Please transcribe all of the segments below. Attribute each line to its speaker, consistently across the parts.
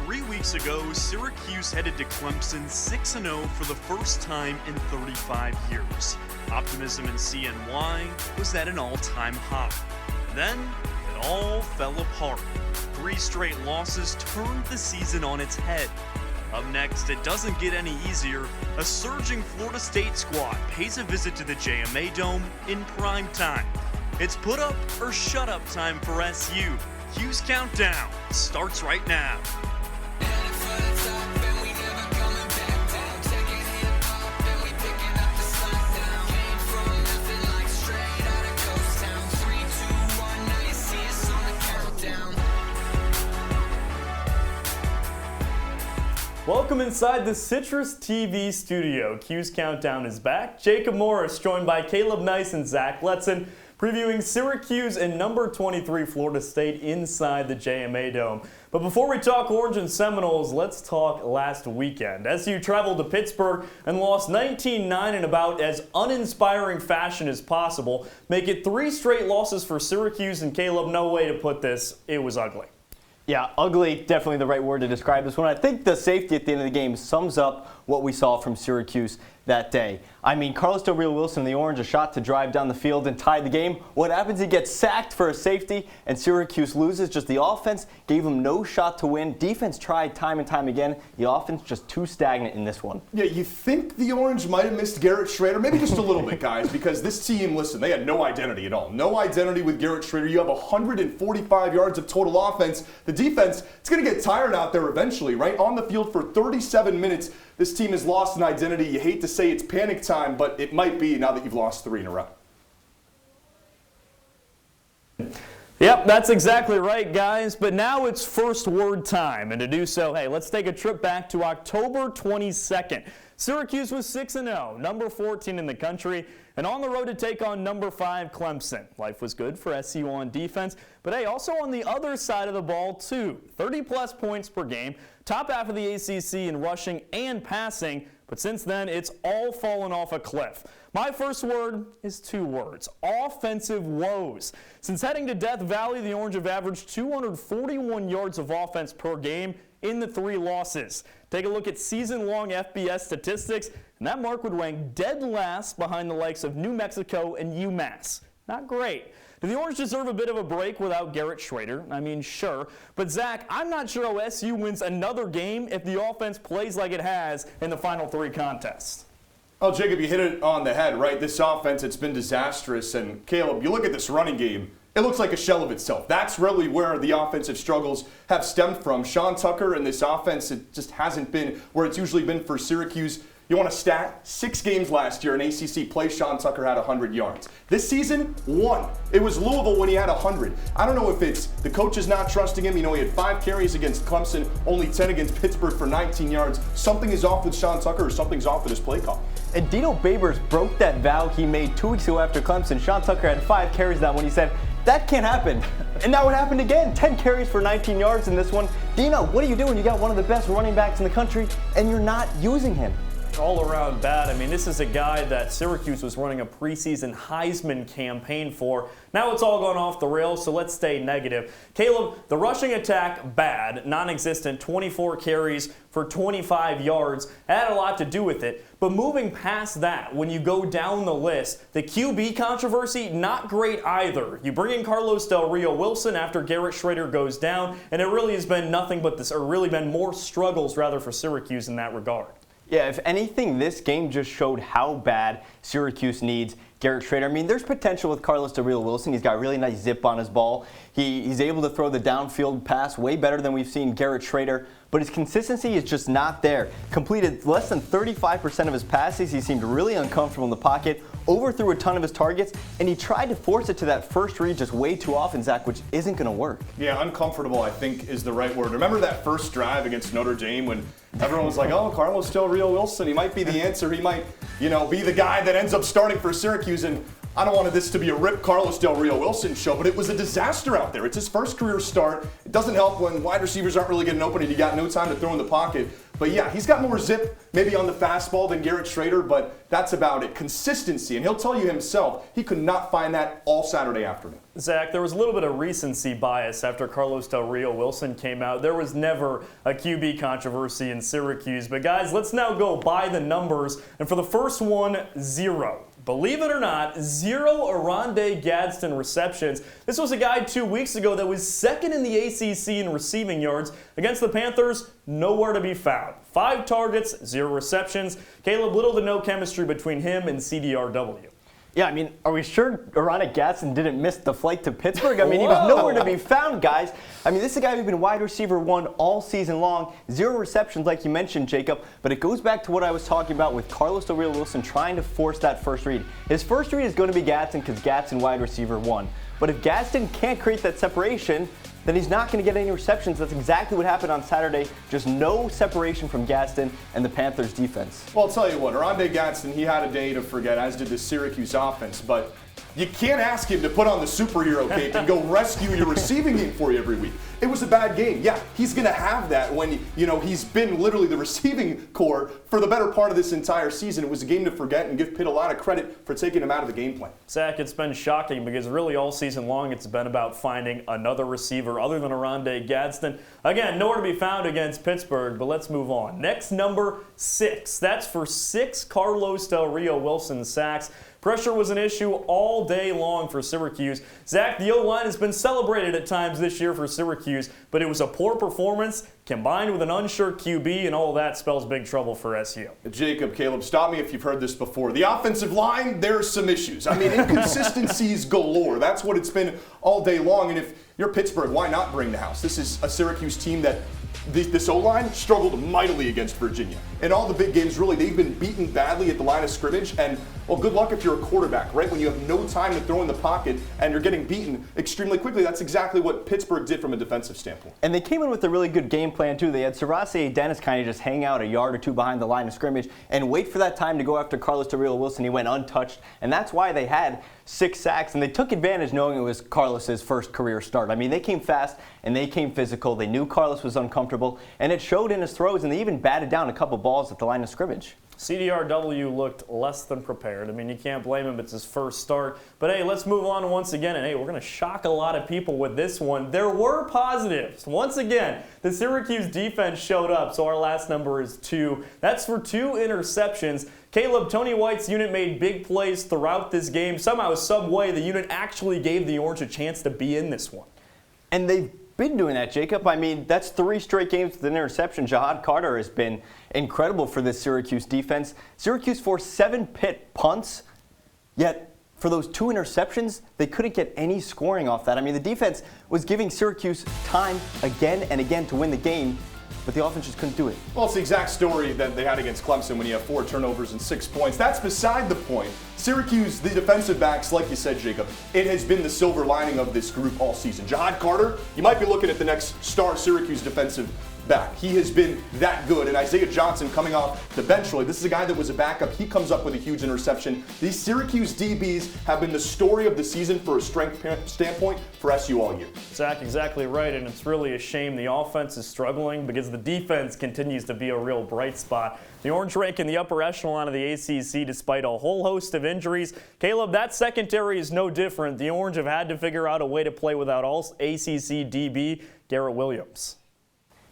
Speaker 1: 3 weeks ago, Syracuse headed to Clemson 6-0 for the first time in 35 years. Optimism in CNY was at an all-time high. Then, it all fell apart. 3 straight losses turned the season on its head. Up next, it doesn't get any easier. A surging Florida State squad pays a visit to the JMA Dome in prime time. It's put up or shut up time for SU. Cuse Countdown starts right now. Welcome inside the CitrusTV studio. Cuse Countdown is back. Jacob Morris joined by Caleb Nice and Zach Letson, previewing Syracuse and number 23 Florida State inside the JMA Dome. But before we talk Orange and Seminoles, let's talk last weekend. SU traveled to Pittsburgh and lost 19-9 in about as uninspiring fashion as possible. Make it 3 straight losses for Syracuse, and Caleb, no way to put this, it was ugly.
Speaker 2: Yeah, ugly, definitely the right word to describe this one. I think the safety at the end of the game sums up what we saw from Syracuse that day. I mean, Carlos Del Rio Wilson and the Orange, a shot to drive down the field and tie the game. What happens? He gets sacked for a safety, and Syracuse loses. Just the offense gave him no shot to win. Defense tried time and time again. The offense just too stagnant in this one.
Speaker 3: Yeah, you think the Orange might have missed Garrett Schrader? Maybe just a little bit, guys, because this team, listen, they had no identity at all. No identity with Garrett Schrader. You have 145 yards of total offense. The defense, it's going to get tired out there eventually, right? On the field for 37 minutes. This team has lost an identity. You hate to say it's panic time, but it might be now that you've lost 3 in a row.
Speaker 1: Yep, that's exactly right, guys. But now it's first word time. And to do so, hey, let's take a trip back to October 22nd. Syracuse was 6-0, number 14 in the country, and on the road to take on number 5 Clemson. Life was good for SU on defense, but hey, also on the other side of the ball too. 30-plus points per game, top half of the ACC in rushing and passing, but since then it's all fallen off a cliff. My first word is 2 words: offensive woes. Since heading to Death Valley, the Orange have averaged 241 yards of offense per game in the 3 losses. Take a look at season-long FBS statistics, and that mark would rank dead last behind the likes of New Mexico and UMass. Not great. Do the Orange deserve a bit of a break without Garrett Schrader? I mean, sure. But Zach, I'm not sure OSU wins another game if the offense plays like it has in the final 3 contests.
Speaker 3: Oh, Jacob, you hit it on the head, right? This offense, it's been disastrous. And Caleb, you look at this running game, it looks like a shell of itself. That's really where the offensive struggles have stemmed from. Sean Tucker and this offense, it just hasn't been where it's usually been for Syracuse. You want a stat? 6 games last year in ACC play, Sean Tucker had 100 yards. This season, 1. It was Louisville when he had 100. I don't know if it's the coaches not trusting him. You know, he had 5 carries against Clemson, only 10 against Pittsburgh for 19 yards. Something is off with Sean Tucker, or something's off with his play call.
Speaker 2: And Dino Babers broke that vow he made 2 weeks ago after Clemson. Sean Tucker had 5 carries that one. He said, that can't happen. And now it happened again. 10 carries for 19 yards in this one. Dino, what are you doing? You got one of the best running backs in the country, and you're not using him.
Speaker 1: All around bad. I mean, this is a guy that Syracuse was running a preseason Heisman campaign for. Now it's all gone off the rails, so let's stay negative. Caleb, the rushing attack, bad, non-existent, 24 carries for 25 yards. That had a lot to do with it. But moving past that, when you go down the list, the QB controversy, not great either. You bring in Carlos Del Rio Wilson after Garrett Schrader goes down, and it really has been nothing but this, or really been more struggles rather for Syracuse in that regard.
Speaker 2: Yeah, if anything, this game just showed how bad Syracuse needs Garrett Schrader. I mean, there's potential with Carlos Del Rio Wilson. He's got really nice zip on his ball. He's able to throw the downfield pass way better than we've seen Garrett Schrader, but his consistency is just not there. Completed less than 35% of his passes. He seemed really uncomfortable in the pocket, overthrew a ton of his targets, and he tried to force it to that first read just way too often, Zach, which isn't going to work.
Speaker 3: Yeah, uncomfortable, I think, is the right word. Remember that first drive against Notre Dame when everyone was like, oh, Carlos Del Rio Wilson, he might be the answer. He might, be the guy that ends up starting for Syracuse. And I don't want this to be a Rip Carlos Del Rio Wilson show, but it was a disaster out there. It's his first career start. It doesn't help when wide receivers aren't really getting open and you got no time to throw in the pocket. But yeah, he's got more zip maybe on the fastball than Garrett Schrader, but that's about it. Consistency, and he'll tell you himself, he could not find that all Saturday afternoon.
Speaker 1: Zach, there was a little bit of recency bias after Carlos Del Rio Wilson came out. There was never a QB controversy in Syracuse. But guys, let's now go by the numbers. And for the first one, 0. Believe it or not, 0 Oronde Gadsden receptions. This was a guy 2 weeks ago that was second in the ACC in receiving yards. Against the Panthers, nowhere to be found. 5 targets, 0 receptions. Caleb, little to no chemistry between him and CDRW.
Speaker 2: Yeah, I mean, are we sure Oronde Gadsden didn't miss the flight to Pittsburgh? I mean, he was nowhere to be found, guys. I mean, this is a guy who's been wide receiver 1 all season long. 0 receptions, like you mentioned, Jacob. But it goes back to what I was talking about with Carlos Del Rio Wilson trying to force that first read. His first read is going to be Gadsden because Gadsden wide receiver 1. But if Gadsden can't create that separation, then he's not going to get any receptions. That's exactly what happened on Saturday. Just no separation from Gadsden and the Panthers defense.
Speaker 3: Well, I'll tell you what, Oronde Gadsden, he had a day to forget, as did the Syracuse offense. But you can't ask him to put on the superhero cape and go rescue your receiving game for you every week. It was a bad game. Yeah, he's going to have that when, he's been literally the receiving core for the better part of this entire season. It was a game to forget, and give Pitt a lot of credit for taking him out of the game plan.
Speaker 1: Zach, it's been shocking because really all season long it's been about finding another receiver other than Oronde Gadsden. Again, nowhere to be found against Pittsburgh, but let's move on. Next, number 6. That's for 6 Carlos Del Rio Wilson sacks. Pressure was an issue all day long for Syracuse. Zach, the O-line has been celebrated at times this year for Syracuse, but it was a poor performance combined with an unsure QB, and all of that spells big trouble for SU.
Speaker 3: Jacob, Caleb, stop me if you've heard this before. The offensive line, there's some issues. I mean, inconsistencies galore. That's what it's been all day long. And if you're Pittsburgh, why not bring the house? This is a Syracuse team that this O-line struggled mightily against Virginia. In all the big games, really, they've been beaten badly at the line of scrimmage. And, well, good luck if you're a quarterback, right? When you have no time to throw in the pocket and you're getting beaten extremely quickly. That's exactly what Pittsburgh did from a defensive standpoint.
Speaker 2: And they came in with a really good game plan, too. They had Sarasi Dennis kind of just hang out a yard or 2 behind the line of scrimmage and wait for that time to go after Carlos Del Rio Wilson. He went untouched, and that's why they had 6 sacks, and they took advantage knowing it was Carlos's first career start. I mean, they came fast, and they came physical. They knew Carlos was uncomfortable, and it showed in his throws, and they even batted down a couple balls at the line of scrimmage.
Speaker 1: CDRW looked less than prepared. I mean, you can't blame him. It's his first start. But, hey, let's move on once again. And, hey, we're going to shock a lot of people with this one. There were positives. Once again, the Syracuse defense showed up, so our last number is 2. That's for 2 interceptions. Caleb, Tony White's unit made big plays throughout this game. Somehow, some way, the unit actually gave the Orange a chance to be in this one.
Speaker 2: And they've been doing that, Jacob. I mean, that's 3 straight games with an interception. Jahad Carter has been incredible for this Syracuse defense. Syracuse forced 7 Pitt punts, yet for those 2 interceptions, they couldn't get any scoring off that. I mean, the defense was giving Syracuse time again and again to win the game, but the offense just couldn't do it.
Speaker 3: Well, it's the exact story that they had against Clemson when you have 4 turnovers and 6 points. That's beside the point. Syracuse, the defensive backs, like you said, Jacob, it has been the silver lining of this group all season. Jahad Carter, you might be looking at the next star Syracuse defensive back. He has been that good. And Isaiah Johnson coming off the bench, really, this is a guy that was a backup. He comes up with a huge interception. These Syracuse DBs have been the story of the season for a strength standpoint for SU all year.
Speaker 1: Zach, exactly right, and it's really a shame the offense is struggling because the defense continues to be a real bright spot. The Orange rank in the upper echelon of the ACC despite a whole host of injuries. Caleb, that secondary is no different. The Orange have had to figure out a way to play without all ACC DB Garrett Williams.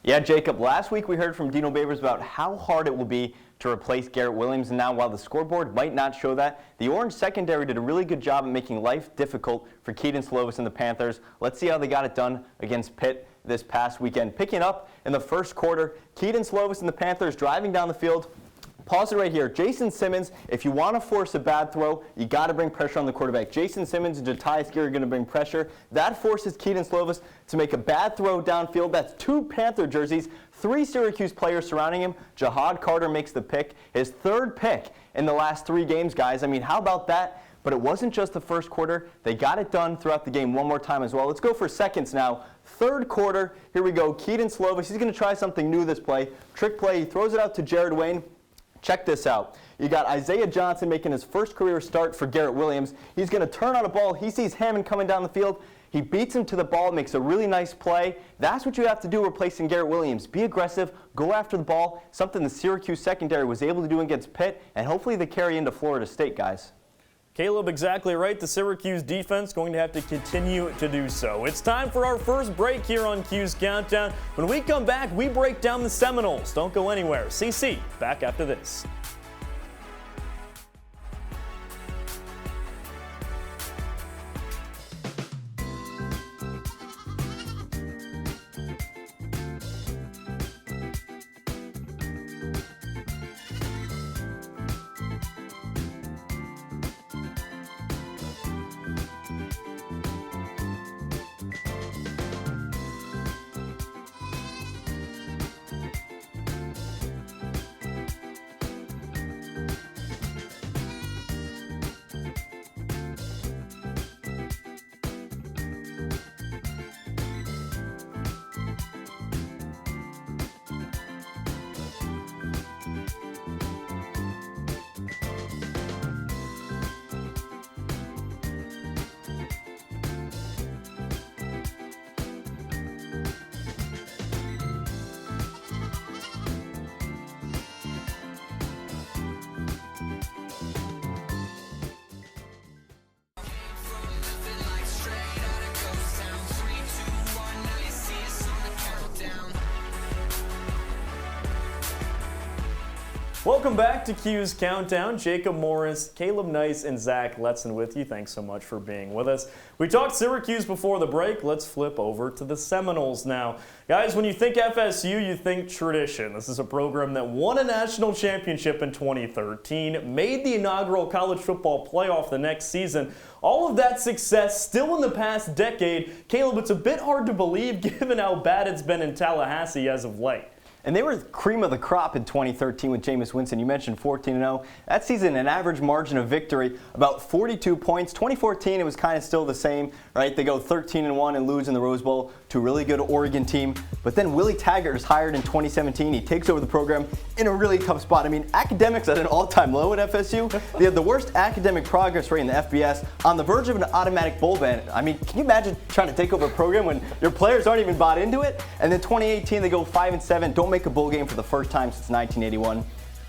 Speaker 2: Yeah, Jacob, last week we heard from Dino Babers about how hard it will be to replace Garrett Williams, and now while the scoreboard might not show that, the Orange secondary did a really good job of making life difficult for Kedon Slovis and the Panthers. Let's see how they got it done against Pitt this past weekend. Picking up in the first quarter, Kedon Slovis and the Panthers driving down the field. Pause it right here. Jason Simmons, if you want to force a bad throw, you got to bring pressure on the quarterback. Jason Simmons and Jatias Geary are going to bring pressure. That forces Kedon Slovis to make a bad throw downfield. That's 2 Panther jerseys, 3 Syracuse players surrounding him. Jahad Carter makes the pick, his 3rd pick in the last 3 games, guys. I mean, how about that? But it wasn't just the first quarter. They got it done throughout the game one more time as well. Let's go for seconds now. 3rd quarter, here we go. Kedon Slovis, he's going to try something new this play. Trick play, he throws it out to Jared Wayne. Check this out. You got Isaiah Johnson making his first career start for Garrett Williams. He's going to turn on a ball. He sees Hammond coming down the field. He beats him to the ball, makes a really nice play. That's what you have to do replacing Garrett Williams. Be aggressive, go after the ball, something the Syracuse secondary was able to do against Pitt, and hopefully they carry into Florida State, guys.
Speaker 1: Caleb, exactly right. The Syracuse defense going to have to continue to do so. It's time for our first break here on Cuse Countdown. When we come back, we break down the Seminoles. Don't go anywhere. CC, back after this. Welcome back to Cuse Countdown. Jacob Morris, Caleb Nice, and Zach Letson with you. Thanks so much for being with us. We talked Syracuse before the break. Let's flip over to the Seminoles now. Guys, when you think FSU, you think tradition. This is a program that won a national championship in 2013, made the inaugural college football playoff the next season. All of that success still in the past decade. Caleb, it's a bit hard to believe given how bad it's been in Tallahassee as of late.
Speaker 2: And they were cream of the crop in 2013 with Jameis Winston. You mentioned 14-0. That season, an average margin of victory, about 42 points. 2014, it was kind of still the same, right? They go 13-1 and lose in the Rose Bowl to a really good Oregon team. But then Willie Taggart is hired in 2017. He takes over the program in a really tough spot. I mean, academics at an all-time low at FSU. They have the worst academic progress rate in the FBS, on the verge of an automatic bowl ban. I mean, can you imagine trying to take over a program when your players aren't even bought into it? And then 2018, they go 5-7. Don't make a bowl game for the first time since 1981.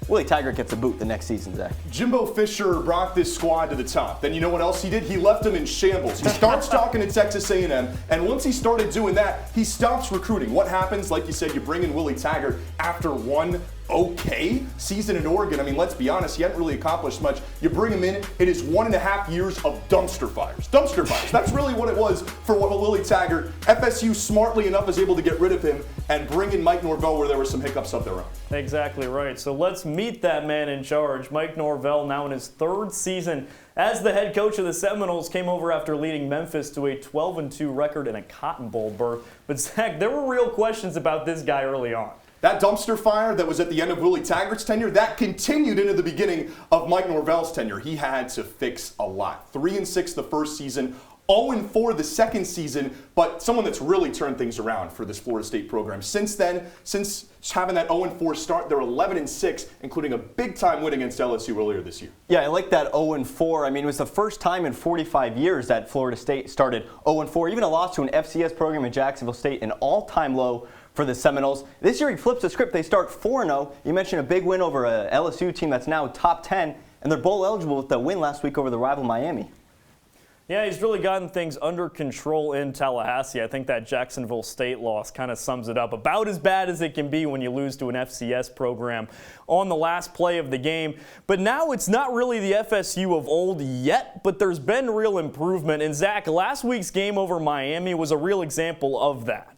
Speaker 2: Willie Taggart gets a boot the next season, Zach.
Speaker 3: Jimbo Fisher brought this squad to the top. Then you know what else he did? He left them in shambles. He starts talking to Texas A&M, and once he started doing that, he stops recruiting. What happens? Like you said, you bring in Willie Taggart after one okay season in Oregon. I mean, let's be honest, he hadn't really accomplished much. You bring him in, it is 1.5 years of dumpster fires. Dumpster fires. That's really what it was for Willie Taggart. FSU, smartly enough, is able to get rid of him and bring in Mike Norvell where there were some hiccups of their own.
Speaker 1: Exactly right. So let's meet that man in charge. Mike Norvell, now in his third season as the head coach of the Seminoles, came over after leading Memphis to a 12-2 record and a Cotton Bowl berth. But Zach, there were real questions about this guy early on.
Speaker 3: That dumpster fire that was at the end of Willie Taggart's tenure, that continued into the beginning of Mike Norvell's tenure. He had to fix a lot. 3-6 the first season, 0-4 the second season, but someone that's really turned things around for this Florida State program. Since then, since having that 0-4 start, they're 11-6, including a big-time win against LSU earlier this year.
Speaker 2: Yeah, I like that 0-4. I mean, it was the first time in 45 years that Florida State started 0-4. Even a loss to an FCS program in Jacksonville State, an all-time low for the Seminoles. This year he flips the script. They start 4-0. You mentioned a big win over a LSU team that's now top 10, and they're bowl eligible with the win last week over the rival Miami.
Speaker 1: Yeah, he's really gotten things under control in Tallahassee. I think that Jacksonville State loss kind of sums it up. About as bad as it can be when you lose to an FCS program on the last play of the game. But now it's not really the FSU of old yet, but there's been real improvement. And Zach, last week's game over Miami was a real example of that.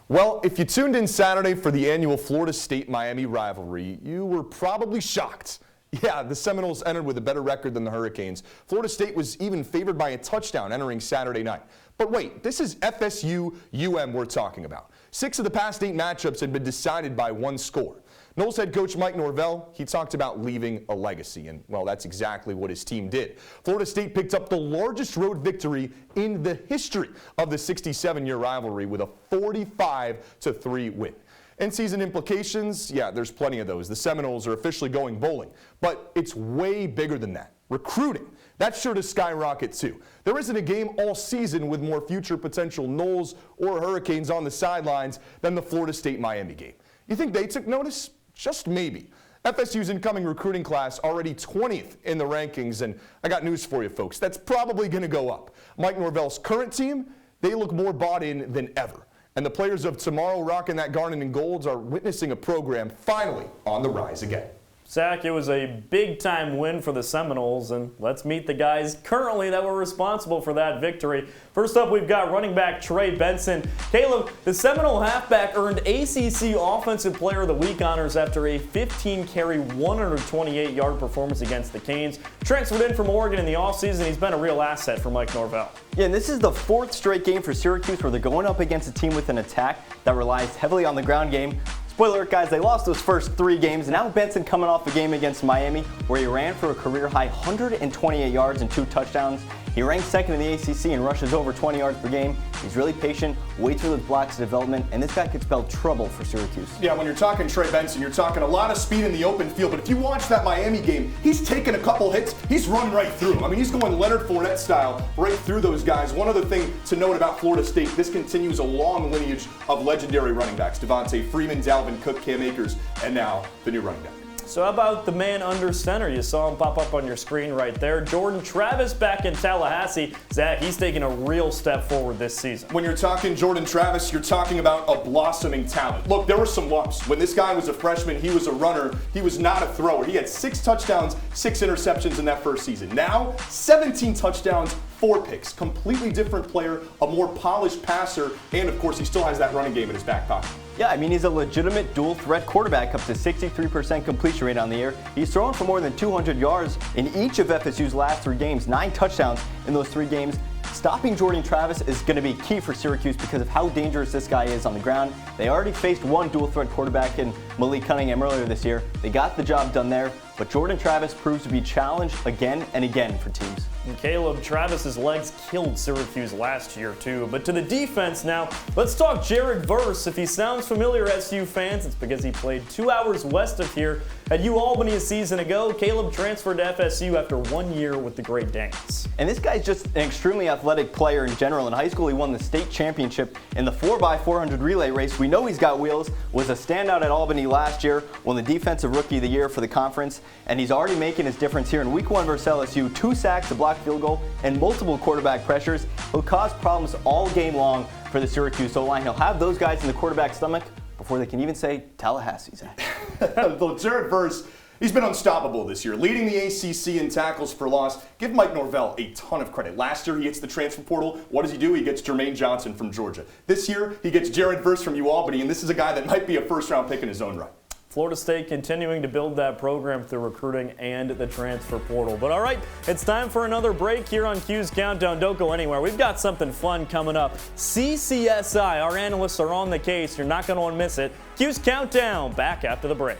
Speaker 3: Well, if you tuned in Saturday for the annual Florida State-Miami rivalry, you were probably shocked. Yeah, the Seminoles entered with a better record than the Hurricanes. Florida State was even favored by a touchdown entering Saturday night. But wait, this is FSU-UM we're talking about. 6 of the past 8 matchups had been decided by one score. Noles head coach Mike Norvell, he talked about leaving a legacy, and, well, that's exactly what his team did. Florida State picked up the largest road victory in the history of the 67-year rivalry with a 45-3 win. In-season implications, yeah, there's plenty of those. The Seminoles are officially going bowling. But it's way bigger than that. Recruiting. That's sure to skyrocket too. There isn't a game all season with more future potential Noles or Hurricanes on the sidelines than the Florida State-Miami game. You think they took notice? Just maybe. FSU's incoming recruiting class already 20th in the rankings, and I got news for you folks. That's probably going to go up. Mike Norvell's current team, they look more bought in than ever. And the players of tomorrow rocking that garnet and golds are witnessing a program finally on the rise again.
Speaker 1: Zach, it was a big-time win for the Seminoles, and let's meet the guys currently that were responsible for that victory. First up, we've got running back Trey Benson. Caleb, the Seminole halfback earned ACC Offensive Player of the Week honors after a 15-carry, 128-yard performance against the Canes. Transferred in from Oregon in the offseason, he's been a real asset for Mike Norvell.
Speaker 2: Yeah, and this is the 4th straight game for Syracuse where they're going up against a team with an attack that relies heavily on the ground game. Spoiler alert, guys, they lost those first 3 games. Now Benson coming off a game against Miami where he ran for a career-high 128 yards and 2 touchdowns. He ranks 2nd in the ACC and rushes over 20 yards per game. He's really patient, waits for those blocks of development, and this guy could spell trouble for Syracuse.
Speaker 3: Yeah, when you're talking Trey Benson, you're talking a lot of speed in the open field, but if you watch that Miami game, he's taking a couple hits, he's running right through them. I mean, he's going Leonard Fournette style right through those guys. One other thing to note about Florida State, this continues a long lineage of legendary running backs. Devontae Freeman, Dalvin Cook, Cam Akers, and now the new running back.
Speaker 1: So how about the man under center? You saw him pop up on your screen right there. Jordan Travis back in Tallahassee. Zach, he's taking a real step forward this season.
Speaker 3: When you're talking Jordan Travis, you're talking about a blossoming talent. Look, there were some lumps. When this guy was a freshman, he was a runner. He was not a thrower. He had 6 touchdowns, 6 interceptions in that first season. Now, 17 touchdowns, 4 picks. Completely different player, a more polished passer, and of course, he still has that running game in his back pocket.
Speaker 2: Yeah, I mean, he's a legitimate dual-threat quarterback, up to 63% completion rate on the year. He's thrown for more than 200 yards in each of FSU's last 3 games, 9 touchdowns in those 3 games. Stopping Jordan Travis is going to be key for Syracuse because of how dangerous this guy is on the ground. They already faced one dual-threat quarterback in Malik Cunningham earlier this year. They got the job done there, but Jordan Travis proves to be challenged again and again for teams.
Speaker 1: And Caleb, Travis's legs killed Syracuse last year too. But to the defense now, let's talk Jared Verse. If he sounds familiar, SU fans, it's because he played 2 hours west of here at UAlbany a season ago. Caleb transferred to FSU after 1 year with the Great Danes.
Speaker 2: And this guy's just an extremely athletic player in general. In high school, he won the state championship in the 4x400 relay race. We know he's got wheels, was a standout at Albany last year, won the Defensive Rookie of the Year for the conference, and he's already making his difference here in Week 1 versus LSU. 2 sacks, a blocked field goal, and multiple quarterback pressures. He'll cause problems all game long for the Syracuse O-line. He'll have those guys in the quarterback's stomach before they can even say Tallahassee's at.
Speaker 3: Though Jared Verse, he's been unstoppable this year, leading the ACC in tackles for loss. Give Mike Norvell a ton of credit. Last year, he hits the transfer portal. What does he do? He gets Jermaine Johnson from Georgia. This year, he gets Jared Verse from UAlbany, and this is a guy that might be a first-round pick in his own right.
Speaker 1: Florida State continuing to build that program through recruiting and the transfer portal. But all right, it's time for another break here on Cuse Countdown. Don't go anywhere. We've got something fun coming up. CCSI, our analysts are on the case. You're not going to want to miss it. Cuse Countdown, back after the break.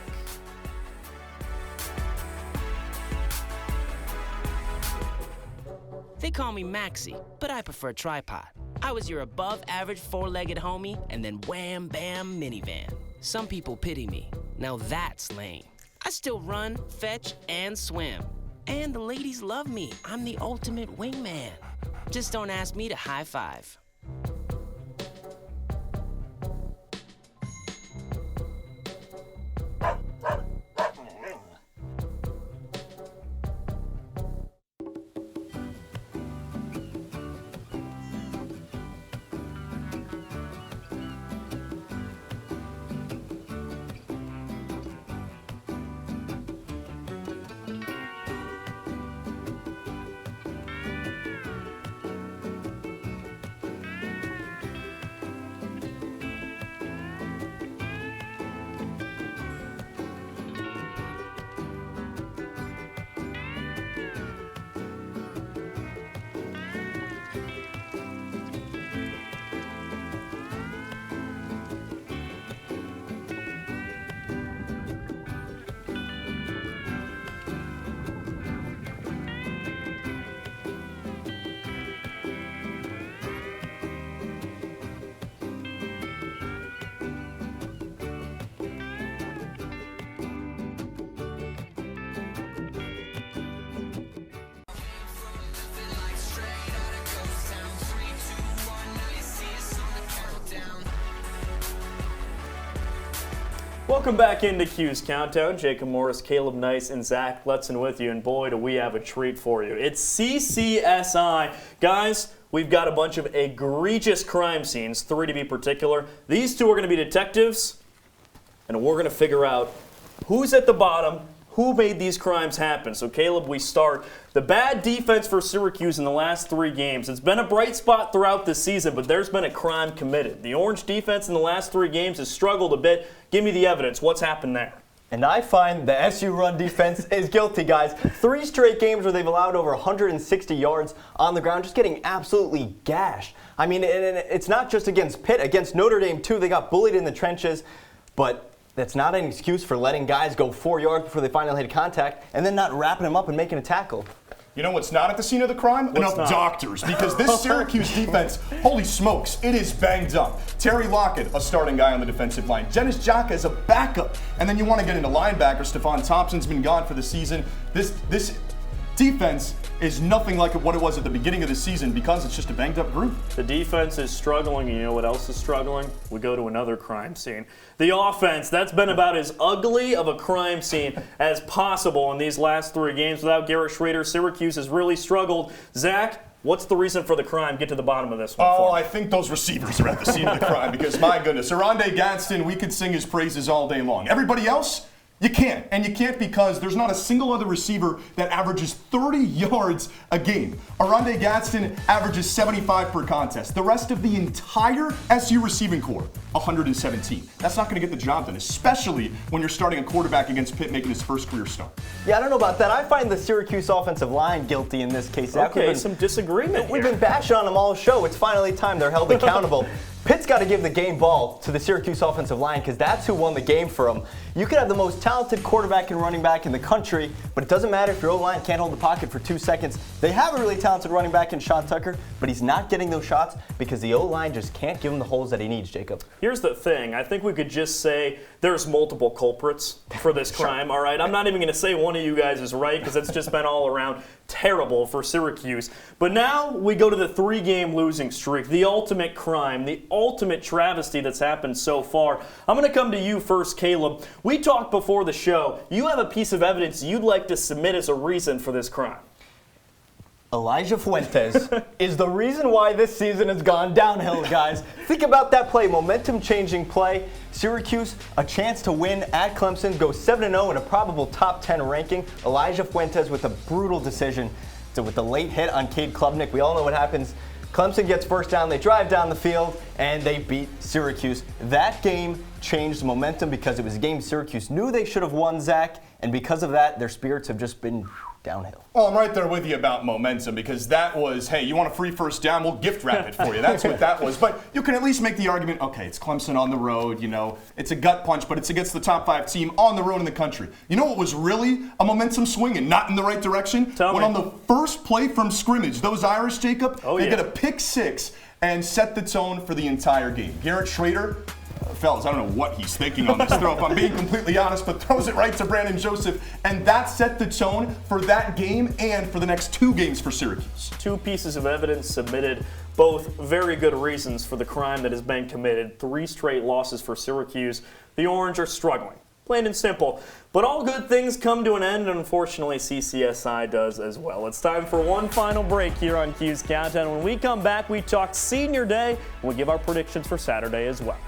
Speaker 4: They call me Maxie, but I prefer tripod. I was your above-average 4-legged homie, and then wham, bam, minivan. Some people pity me. Now that's lame. I still run, fetch, and swim. And the ladies love me. I'm the ultimate wingman. Just don't ask me to high five.
Speaker 1: Welcome back into Cuse Countdown. Jacob Morris, Caleb Nice, and Zach Letson with you. And boy, do we have a treat for you. It's CCSI. Guys, we've got a bunch of egregious crime scenes, 3 to be particular. These 2 are going to be detectives, and we're going to figure out who's at the bottom, who made these crimes happen. So Caleb, we start. The bad defense for Syracuse in the last 3 games. It's been a bright spot throughout the season, but there's been a crime committed. The Orange defense in the last 3 games has struggled a bit. Give me the evidence. What's happened there?
Speaker 2: And I find the SU run defense is guilty, guys. 3 straight games where they've allowed over 160 yards on the ground, just getting absolutely gashed. I mean, and it's not just against Pitt. Against Notre Dame, too, they got bullied in the trenches, but that's not an excuse for letting guys go 4 yards before they finally hit contact and then not wrapping them up and making a tackle.
Speaker 3: You know what's not at the scene of the crime? Enough doctors. Because this Syracuse defense, holy smokes, it is banged up. Terry Lockett, a starting guy on the defensive line. Dennis Jaka is a backup. And then you want to get into linebacker. Stephon Thompson's been gone for the season. This defense is nothing like what it was at the beginning of the season because it's just a banged up group.
Speaker 1: The defense is struggling, and you know what else is struggling? We go to another crime scene. The offense, that's been about as ugly of a crime scene as possible in these last 3 games. Without Garrett Schrader, Syracuse has really struggled. Zach, what's the reason for the crime? Get to the bottom of this one.
Speaker 3: Oh, I think those receivers are at the scene of the crime because, my goodness, Oronde Gadsden, we could sing his praises all day long. Everybody else? You can't, and you can't because there's not a single other receiver that averages 30 yards a game. Oronde Gadsden averages 75 per contest. The rest of the entire SU receiving corps, 117. That's not going to get the job done, especially when you're starting a quarterback against Pitt making his first career start.
Speaker 2: Yeah, I don't know about that. I find the Syracuse offensive line guilty in this case.
Speaker 1: Okay, some disagreement
Speaker 2: We've
Speaker 1: here.
Speaker 2: been bashing on them all show. It's finally time they're held accountable. Pitt's got to give the game ball to the Syracuse offensive line because that's who won the game for them. You could have the most talented quarterback and running back in the country, but it doesn't matter if your O-line can't hold the pocket for 2 seconds. They have a really talented running back in Sean Tucker, but he's not getting those shots because the O-line just can't give him the holes that he needs, Jacob.
Speaker 1: Here's the thing. I think we could just say there's multiple culprits for this crime, all right? I'm not even going to say one of you guys is right because it's just been all around terrible for Syracuse. But now we go to the 3-game losing streak, the ultimate crime, the ultimate travesty that's happened so far. I'm going to come to you first, Caleb. We talked before the show. You have a piece of evidence you'd like to submit as a reason for this crime.
Speaker 2: Elijah Fuentes is the reason why this season has gone downhill, guys. Think about that play, momentum-changing play. Syracuse, a chance to win at Clemson, goes 7-0 in a probable top 10 ranking. Elijah Fuentes with a brutal decision. So with the late hit on Cade Klubnik, we all know what happens. Clemson gets first down, they drive down the field, and they beat Syracuse. That game changed momentum because it was a game Syracuse knew they should have won, Zach, and because of that, their spirits have just been downhill.
Speaker 3: Oh, I'm right there with you about momentum because that was, hey, you want a free first down? We'll gift wrap it for you. That's what that was. But you can at least make the argument, okay, it's Clemson on the road, you know, it's a gut punch, but it's against the top 5 team on the road in the country. You know what was really a momentum swing and not in the right direction?
Speaker 1: Tell
Speaker 3: when
Speaker 1: me.
Speaker 3: on the first play from scrimmage, those Irish, Jacob, they get a pick 6 and set the tone for the entire game. Garrett Schrader, fellas, I don't know what he's thinking on this throw, if I'm being completely honest, but throws it right to Brandon Joseph, and that set the tone for that game and for the next 2 games for Syracuse.
Speaker 1: 2 pieces of evidence submitted, both very good reasons for the crime that has been committed. 3 straight losses for Syracuse. The Orange are struggling, plain and simple. But all good things come to an end, and unfortunately CCSI does as well. It's time for one final break here on Cuse Countdown. When we come back, we talk Senior Day, and we give our predictions for Saturday as well.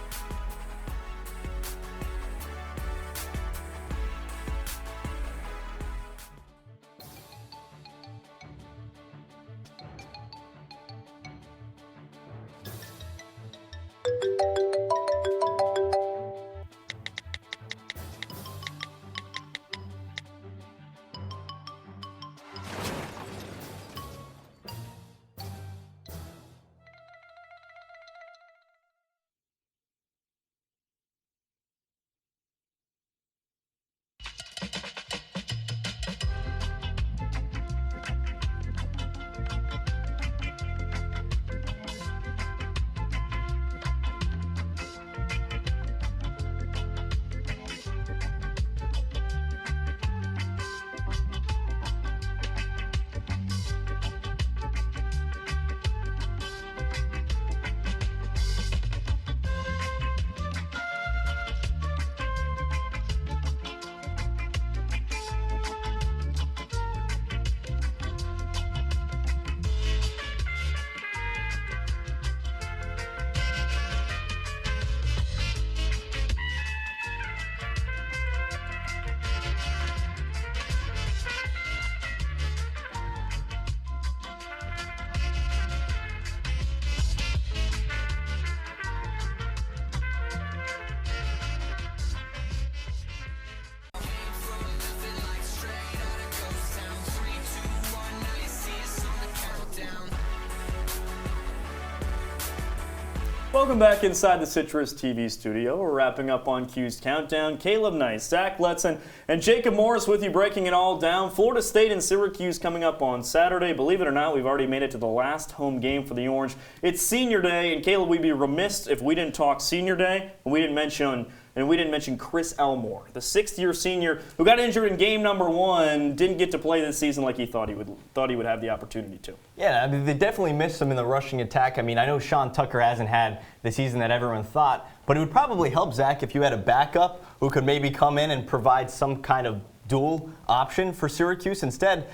Speaker 1: Welcome back inside the CitrusTV studio. We're wrapping up on Cuse Countdown. Caleb Nice, Zach Letson, and Jacob Morris with you breaking it all down. Florida State and Syracuse coming up on Saturday. Believe it or not, we've already made it to the last home game for the Orange. It's Senior Day, and Caleb, we'd be remiss if we didn't talk Senior Day, and we didn't mention Chris Elmore, the sixth-year senior who got injured in game number 1, didn't get to play this season like he thought he would have the opportunity to.
Speaker 2: Yeah, I mean, they definitely missed him in the rushing attack. I mean, I know Sean Tucker hasn't had the season that everyone thought, but it would probably help, Zach, if you had a backup who could maybe come in and provide some kind of dual option for Syracuse. Instead,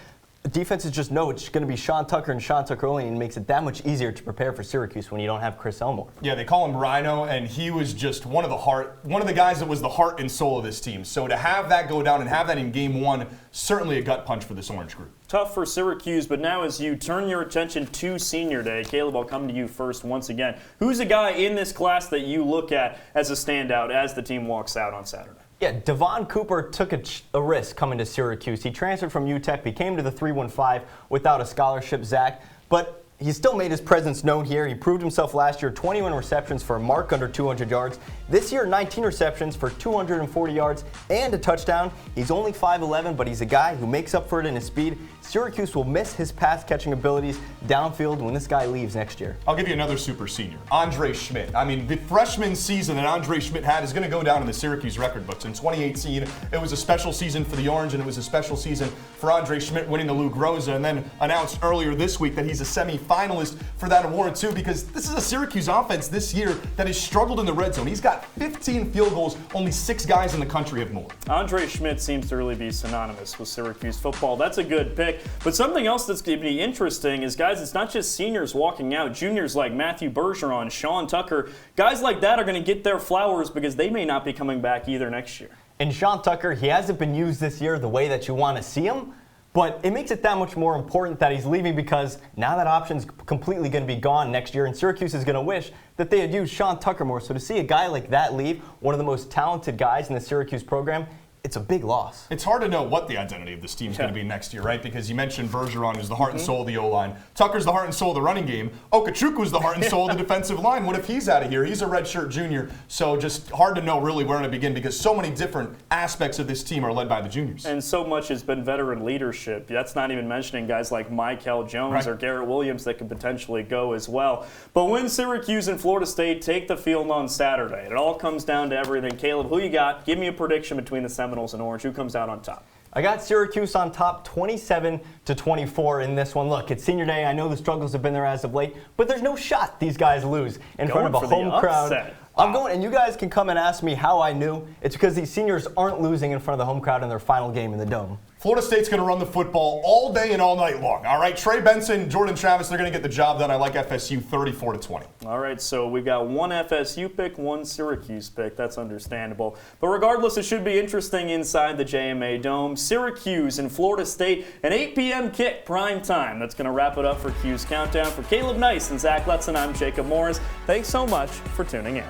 Speaker 2: defenses just know it's going to be Sean Tucker and Sean Tucker only, and makes it that much easier to prepare for Syracuse when you don't have Chris Elmore.
Speaker 3: Yeah, they call him Rhino, and he was just one of the guys that was the heart and soul of this team. So to have that go down and have that in game 1, certainly a gut punch for this Orange group.
Speaker 1: Tough for Syracuse, but now as you turn your attention to Senior Day, Caleb, I'll come to you first once again. Who's a guy in this class that you look at as a standout as the team walks out on Saturday?
Speaker 2: Yeah, Devon Cooper took a risk coming to Syracuse. He transferred from UTEP. He came to the 315 without a scholarship, Zach, but he still made his presence known here. He proved himself last year, 21 receptions for a mark under 200 yards. This year, 19 receptions for 240 yards and a touchdown. He's only 5'11", but he's a guy who makes up for it in his speed. Syracuse will miss his pass-catching abilities downfield when this guy leaves next year.
Speaker 3: I'll give you another super senior, Andre Schmidt. I mean, the freshman season that Andre Schmidt had is going to go down in the Syracuse record books. In 2018, it was a special season for the Orange, and it was a special season for Andre Schmidt winning the Lou Groza, and then announced earlier this week that he's a semi-finalist for that award too, because this is a Syracuse offense this year that has struggled in the red zone. He's got 15 field goals, only 6 guys in the country have more.
Speaker 1: Andre Schmidt seems to really be synonymous with Syracuse football. That's a good pick. But something else that's going to be interesting is, guys, it's not just seniors walking out. Juniors like Matthew Bergeron, Sean Tucker, guys like that are going to get their flowers because they may not be coming back either next year.
Speaker 2: And Sean Tucker, he hasn't been used this year the way that you want to see him, but it makes it that much more important that he's leaving because now that option's completely going to be gone next year, and Syracuse is going to wish that they had used Sean Tucker more. So to see a guy like that leave, one of the most talented guys in the Syracuse program, it's a big loss.
Speaker 3: It's hard to know what the identity of this team is going to be next year, right? Because you mentioned Bergeron is the heart and soul of the O-line. Tucker's the heart and soul of the running game. Okachukwu's the heart and soul of the defensive line. What if he's out of here? He's a redshirt junior. So just hard to know really where to begin because so many different aspects of this team are led by the juniors.
Speaker 1: And so much has been veteran leadership. That's not even mentioning guys like Michael Jones or Garrett Williams that could potentially go as well. But when Syracuse and Florida State take the field on Saturday, it all comes down to everything. Caleb, who you got? Give me a prediction between the Seminoles and Orange. Who comes out on top?
Speaker 2: I got Syracuse on top 27-24 in this one. Look, it's Senior Day. I know the struggles have been there as of late, but there's no shot these guys lose in front of a home crowd. I'm going, and you guys can come and ask me how I knew. It's because these seniors aren't losing in front of the home crowd in their final game in the Dome.
Speaker 3: Florida State's going to run the football all day and all night long. All right, Trey Benson, Jordan Travis, they're going to get the job done. I like FSU 34-20.
Speaker 1: All right, so we've got one FSU pick, one Syracuse pick. That's understandable. But regardless, it should be interesting inside the JMA Dome. Syracuse and Florida State, an 8 p.m. kick, prime time. That's going to wrap it up for Cuse Countdown. For Caleb Nice and Zach Letson, I'm Jacob Morris. Thanks so much for tuning in.